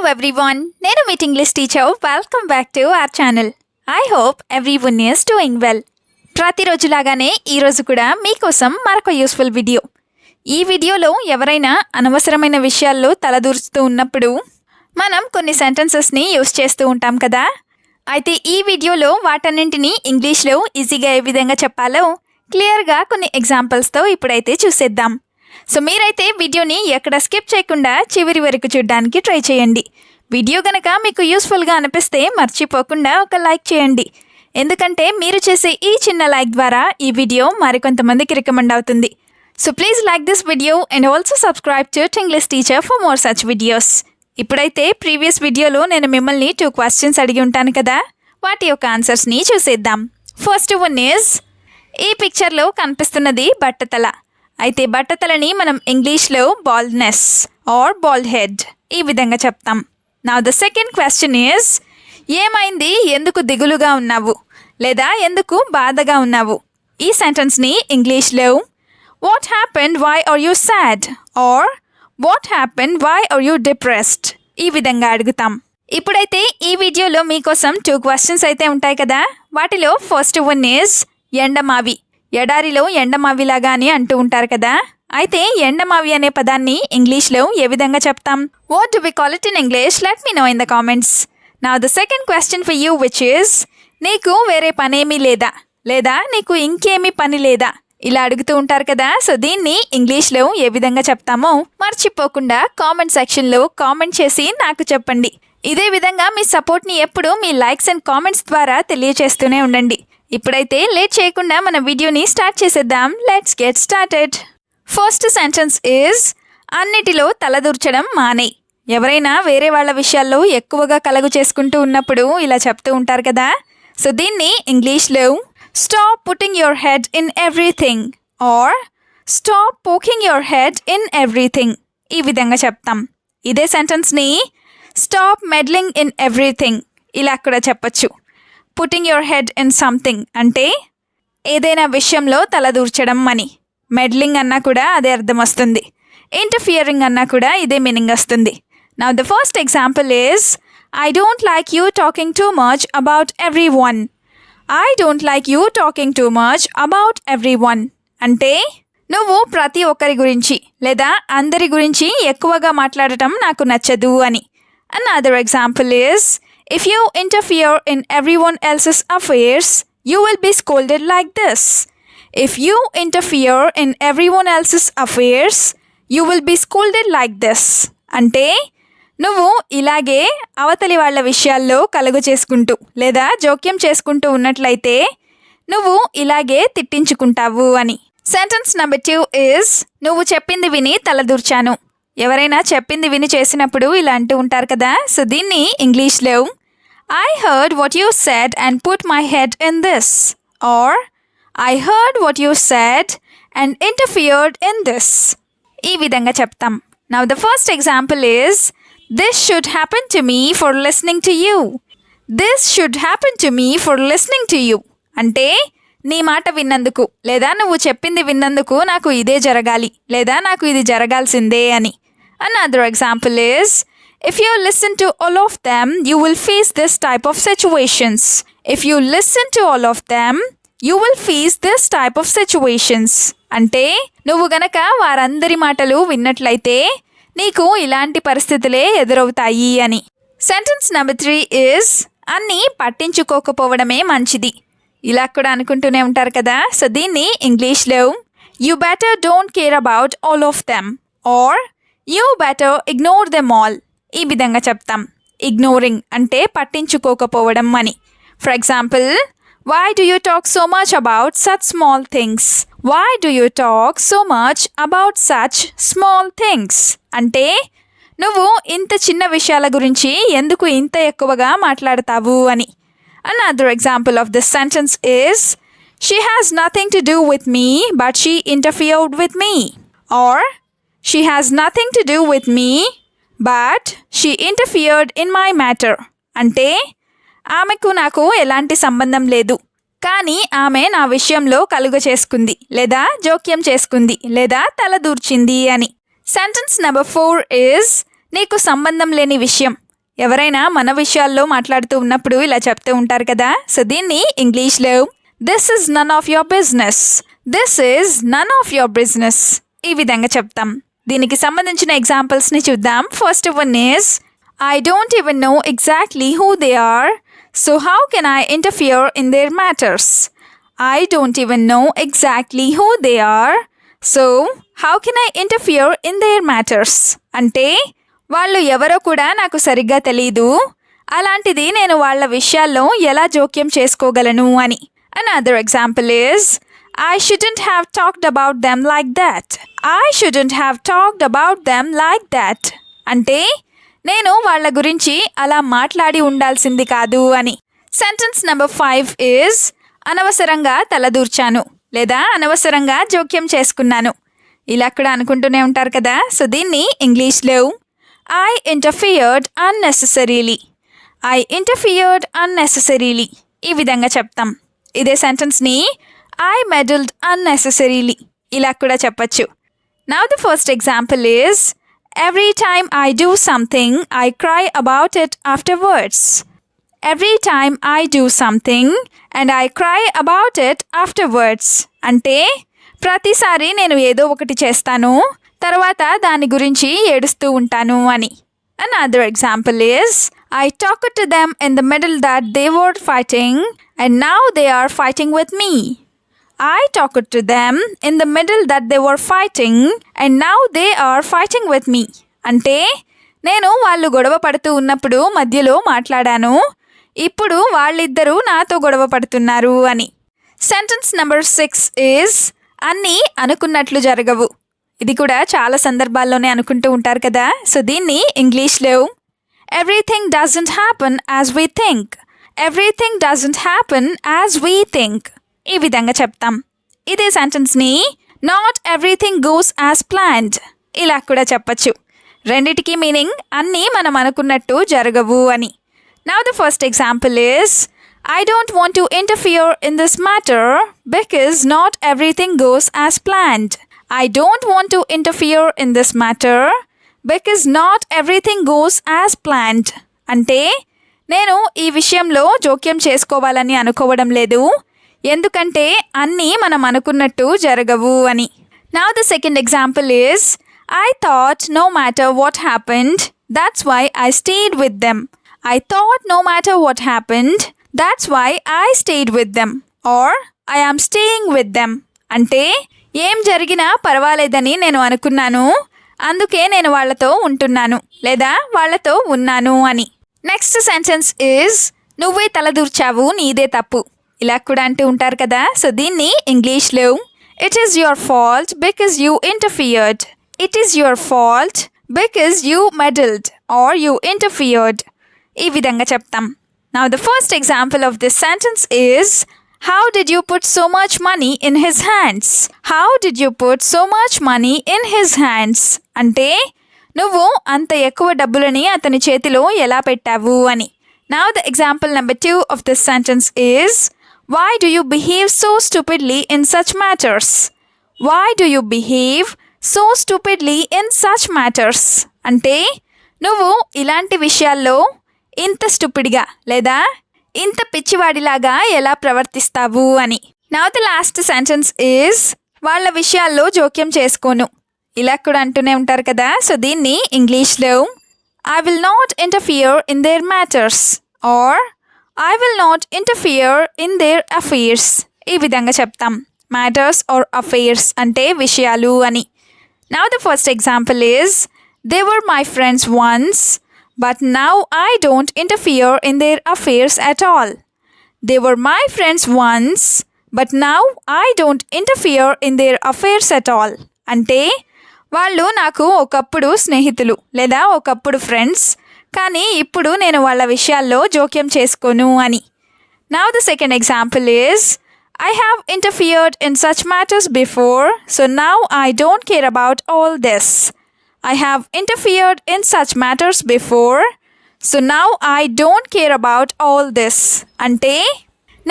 everyone. నేను మీ English teacher. Welcome back to our channel. I hope everyone is doing well. ప్రతిరోజులాగానే ఈరోజు కూడా మీకోసం మరొక యూస్ఫుల్ వీడియో. ఈ వీడియోలో ఎవరైనా అనవసరమైన విషయాల్లో తలదూరుస్తూ ఉన్నప్పుడు మనం కొన్ని సెంటెన్సెస్ని యూస్ చేస్తూ ఉంటాం కదా. అయితే ఈ వీడియోలో వాటన్నింటినీ ఇంగ్లీష్లో ఈజీగా ఏ విధంగా చెప్పాలో క్లియర్గా కొన్ని ఎగ్జాంపుల్స్తో ఇప్పుడైతే చూసేద్దాం. సో మీరైతే వీడియోని ఎక్కడ స్కిప్ చేయకుండా చివరి వరకు చూడడానికి ట్రై చేయండి. వీడియో కనుక మీకు యూస్ఫుల్గా అనిపిస్తే మర్చిపోకుండా ఒక లైక్ చేయండి. ఎందుకంటే మీరు చేసే ఈ చిన్న లైక్ ద్వారా ఈ వీడియో మరికొంతమందికి రికమెండ్ అవుతుంది. So please like this video and also subscribe to English teacher for more such videos. ఇప్పుడైతే ప్రీవియస్ వీడియోలో నేను మిమ్మల్ని 2 క్వశ్చన్స్ అడిగి ఉంటాను కదా, వాటి యొక్క ఆన్సర్స్ని చూసేద్దాం. ఫస్ట్ వన్ ఈజ్, ఈ పిక్చర్లో కనిపిస్తున్నది బట్టతల. అయితే బట్టతలని మనం ఇంగ్లీష్లో బాల్డ్నెస్ ఆర్ బాల్డ్ హెడ్ ఈ విధంగా చెప్తాం. Now the second question is, ఏమైంది, ఎందుకు దిగులుగా ఉన్నావు లేదా ఎందుకు బాధగా ఉన్నావు? ఈ సెంటెన్స్ని ఇంగ్లీష్లో what happened, why are you sad or what happened, why are you depressed ఈ విధంగా అడుగుతాం. ఇప్పుడైతే ఈ వీడియోలో మీకోసం 2 క్వశ్చన్స్ అయితే ఉంటాయి కదా. వాటిలో ఫస్ట్ వన్ ఈజ్ ఎండమావి. ఎడారిలో ఎండమావిలాగా అని అంటూ ఉంటారు కదా. అయితే ఎండమావి అనే పదాన్ని ఇంగ్లీష్లో ఏ విధంగా చెప్తాం? What do we call it in English? Let me know in the comments. Now the second question for you which is, నీకు వేరే పనేమీ లేదా లేదా నీకు ఇంకేమీ పని లేదా ఇలా అడుగుతూ ఉంటారు కదా. సో దీన్ని ఇంగ్లీష్లో ఏ విధంగా చెప్తామో మర్చిపోకుండా కామెంట్ సెక్షన్లో కామెంట్ చేసి నాకు చెప్పండి. ఇదే విధంగా మీ సపోర్ట్ని ఎప్పుడూ మీ లైక్స్ అండ్ కామెంట్స్ ద్వారా తెలియచేస్తూనే ఉండండి. ఇప్పుడైతే లేట్ చేయకుండా మన వీడియోని స్టార్ట్ చేసేద్దాం. Let's get started. First sentence is, అన్నిటిలో తలదూర్చడం మానేయ్. ఎవరైనా వేరే వాళ్ళ విషయాల్లో ఎక్కువగా కలుగు చేసుకుంటూ ఉన్నప్పుడు ఇలా చెప్తూ ఉంటారు కదా. సో దీన్ని ఇంగ్లీష్లో stop putting your head in everything or stop poking your head in everything ఈ విధంగా చెప్తాం. ఇదే సెంటెన్స్ని స్టాప్ మెడ్లింగ్ ఇన్ ఎవ్రీథింగ్ ఇలా కూడా చెప్పచ్చు. Putting your head in something అంటే ఏదైనా విషయంలో తలదూర్చడం అని. మెడ్లింగ్ అన్నా కూడా అదే అర్థం వస్తుంది. ఇంటర్ఫియరింగ్ అన్నా కూడా ఇదే మీనింగ్ వస్తుంది. Now the first example is, I don't like you talking too much about every one. I don't like you talking too much about every one అంటే నువ్వు ప్రతి ఒక్కరి గురించి లేదా అందరి గురించి ఎక్కువగా మాట్లాడటం నాకు నచ్చదు అని. Another example is, if you interfere in everyone else's affairs, you will be scolded like this. If you interfere in everyone else's affairs, you will be scolded like this. అంటే నువ్వు ఇలాగే అవతలి వాళ్ళ విషయాల్లో కలుగు చేసుకుంటూ లేదా జోక్యం చేసుకుంటూ ఉన్నట్లయితే నువ్వు ఇలాగే తిట్టించుకుంటావు అని. సెంటెన్స్ నెంబర్ 2 ఈజ్, నువ్వు చెప్పింది విని తలదూర్చాను. ఎవరైనా చెప్పింది విని చేసినప్పుడు ఇలా అంటూ ఉంటారు కదా. సో దీన్ని ఇంగ్లీష్లో I heard what you said and put my head in this or I heard what you said and interfered in this ఈ విధంగా చెప్తాం. Now the first example is, this should happen to me for listening to you. This should happen to me for listening to you అంటే నీ మాట విన్నందుకు లేదా నువ్వు చెప్పింది విన్నందుకు నాకు ఇదే జరగాలి లేదా నాకు ఇది జరగాల్సిందే అని. Another example is, if you listen to all of them, you will face this type of situations. If you listen to all of them, you will face this type of situations. అంటే నువ్వు గనక వారందరి మాటలు విన్నట్లయితే నీకు ఇలాంటి పరిస్థితులే ఎదురవుతాయి అని. సెంటెన్స్ నెంబర్ 3 ఈజ్, అన్నీ పట్టించుకోకపోవడమే మంచిది. ఇలా కూడా అనుకుంటూనే ఉంటారు కదా. సో దీన్ని ఇంగ్లీష్లో you better don't care about all of them or you better ignore them all ఈ విధంగా చెప్తాం. ఇగ్నోరింగ్ అంటే పట్టించుకోకపోవడం అని. For example, why do you talk so much about such small things. Why do you talk so much about such small things అంటే నువ్వు ఇంత చిన్న విషయాల గురించి ఎందుకు ఇంత ఎక్కువగా మాట్లాడతావు అని. Another example of this sentence is, she has nothing to do with me but she interfered with me or she has nothing to do with me but she interfered in my matter అంటే ఆమెకు నాకు ఎలాంటి సంబంధం లేదు కానీ ఆమె నా విషయంలో కలుగ చేసుకుంది లేదా జోక్యం చేసుకుంది లేదా తలదూర్చింది అని. సెంటెన్స్ నెంబర్ 4 ఈజ్, నీకు సంబంధం లేని విషయం ఎవరైనా మన విషయాల్లో మాట్లాడుతూ ఉన్నప్పుడు ఇలా చెప్తూ ఉంటారు కదా. సో దీన్ని ఇంగ్లీష్లో this is none of your business, this is none of your business ఈ విధంగా చెప్తాం. దీనికి సంబంధించిన ఎగ్జాంపుల్స్ని చూద్దాం. First one is I don't even know exactly who they are, so how can I interfere in their matters? I don't even know exactly who they are, so how can I interfere in their matters? అంటే వాళ్ళు ఎవరో కూడా నాకు సరిగ్గా తెలీదు, అలాంటిది నేను వాళ్ళ విషయాల్లో ఎలా జోక్యం చేసుకోగలను అని. Another example is I shouldn't have talked about them like that. I shouldn't have talked about them like that. అంటే నేను వాళ్ళ గురించి అలా మాట్లాడి ఉండాల్సింది కాదు అని. సెంటెన్స్ నెంబర్ 5 ఈజ్ అనవసరంగా తలదూర్చాను లేదా అనవసరంగా జోక్యం చేసుకున్నాను. ఇలా కూడా అనుకుంటూనే ఉంటారు కదా. సో దీన్ని ఇంగ్లీష్లో I interfered unnecessarily, I interfered unnecessarily ఈ విధంగా చెప్తాం. ఇదే సెంటెన్స్ని ఐ మెడల్డ్ అన్నెసెసరీలీ ఇలా కూడా చెప్పచ్చు. Now the first example is every time I do something, I cry about it afterwards. Every time I do something and I cry about it afterwards. అంటే ప్రతిసారి నేను ఏదో ఒకటి చేస్తాను, తర్వాత దాని గురించి ఏడుస్తూ ఉంటాను అని. Another example is I talked to them in the middle that they were fighting and now they are fighting with me. I talked to them in the middle that they were fighting and now they are fighting with me. అంటే నేను వాళ్ళు గొడవ పడుతూ ఉన్నప్పుడు మధ్యలో మాట్లాడాను, ఇప్పుడు వాళ్ళిద్దరూ నాతో గొడవ పడుతున్నారు అని. సెంటెన్స్ నెంబర్ 6 ఈజ్ అన్నీ అనుకున్నట్లు జరగవు. ఇది కూడా చాలా సందర్భాల్లోనే అనుకుంటూ ఉంటారు కదా. సో దీన్ని ఇంగ్లీష్లో everything doesn't happen as we think, everything doesn't happen as we think ఈ విధంగా చెప్తాం. ఇదే సెంటెన్స్ని not everything goes as planned ఇలా కూడా చెప్పచ్చు. రెండిటికి మీనింగ్ అన్నీ మనం అనుకున్నట్టు జరగవు అని. Now the first example is I don't want to interfere in this matter because not everything goes as planned. I don't want to interfere in this matter because not everything goes as planned. అంటే నేను ఈ విషయంలో జోక్యం చేసుకోవాలని అనుకోవడం లేదు, ఎందుకంటే అన్నీ మనం అనుకున్నట్టు జరగవు అని. Now the second example is I thought no matter what happened that's why I stayed with them. I thought no matter what happened that's why I stayed with them or I am staying with them. అంటే ఏం జరిగినా పర్వాలేదని నేను అనుకున్నాను, అందుకే నేను వాళ్ళతో ఉంటున్నాను లేదా వాళ్ళతో ఉన్నాను అని. నెక్స్ట్ సెంటెన్స్ ఈజ్ నువ్వే తలదూర్చావు నీదే తప్పు ఇలా కూడా అంటూ ఉంటారు కదా. సో దీన్ని ఇంగ్లీష్లో it is your fault because you interfered, it is your fault because you meddled or you interfered ఈ విధంగా చెప్తాం. Now the first example of this sentence is how did you put so much money in his hands, how did you put so much money in his hands. అంటే నువ్వు అంత ఎక్కువ డబ్బులని అతని చేతిలో ఎలా పెట్టావు అని. Now the example number 2 of this sentence is why do you behave so stupidly in such matters? Why do you behave so stupidly in such matters? అంటే నువ్వు ఇలాంటి విషయాల్లో ఇంత స్టూపిడ్గా లేదా ఇంత పిచ్చివాడిలాగా ఎలా ప్రవర్తిస్తావు అని. Now the last sentence is వాళ్ళ విషయాల్లో జోక్యం చేసుకోను ఇలా కూడా అంటూనే ఉంటారు కదా. సో దీన్ని ఇంగ్లీష్లో I will not interfere in their matters or I will not interfere in their affairs ఈ విధంగా చెప్తాం. మ్యాటర్స్ ఆర్ అఫైర్స్ అంటే విషయాలు అని. Now the first example is they were my friends once but now I don't interfere in there affairs at all. They were my friends once but now I don't interfere in there affairs at all. అంటే వాళ్ళు నాకు ఒకప్పుడు స్నేహితులు లేదా ఒకప్పుడు friends, కానీ ఇప్పుడు నేను వాళ్ళ విషయాల్లో జోక్యం చేసుకోను అని. Now the second example is I have interfered in such matters before so now I don't care about all this. I have interfered in such matters before so now I don't care about all this. అంటే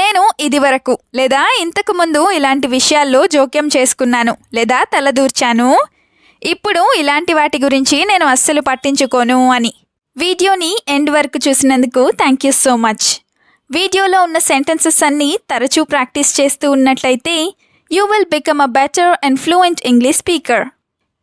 నేను ఇదివరకు లేదా ఇంతకుముందు ఇలాంటి విషయాల్లో జోక్యం చేసుకున్నాను లేదా తలదూర్చాను, ఇప్పుడు ఇలాంటి వాటి గురించి నేను అస్సలు పట్టించుకోను అని. వీడియోని ఎండ్ వరకు చూసినందుకు థ్యాంక్ యూ సో మచ్. వీడియోలో ఉన్న సెంటెన్సెస్ అన్నీ తరచూ ప్రాక్టీస్ చేస్తూ ఉన్నట్లయితే you will become a better and fluent English speaker.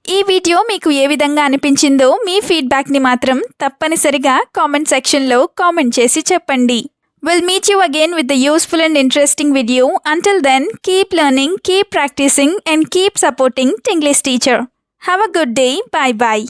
ఈ వీడియో మీకు ఏ విధంగా అనిపించిందో మీ ఫీడ్బ్యాక్ని మాత్రం తప్పనిసరిగా కామెంట్ సెక్షన్లో కామెంట్ చేసి చెప్పండి. We'll meet you again with a useful and interesting video. Until then, keep learning, keep practicing and keep supporting Tinglish Teacher. Have a good day. Bye bye.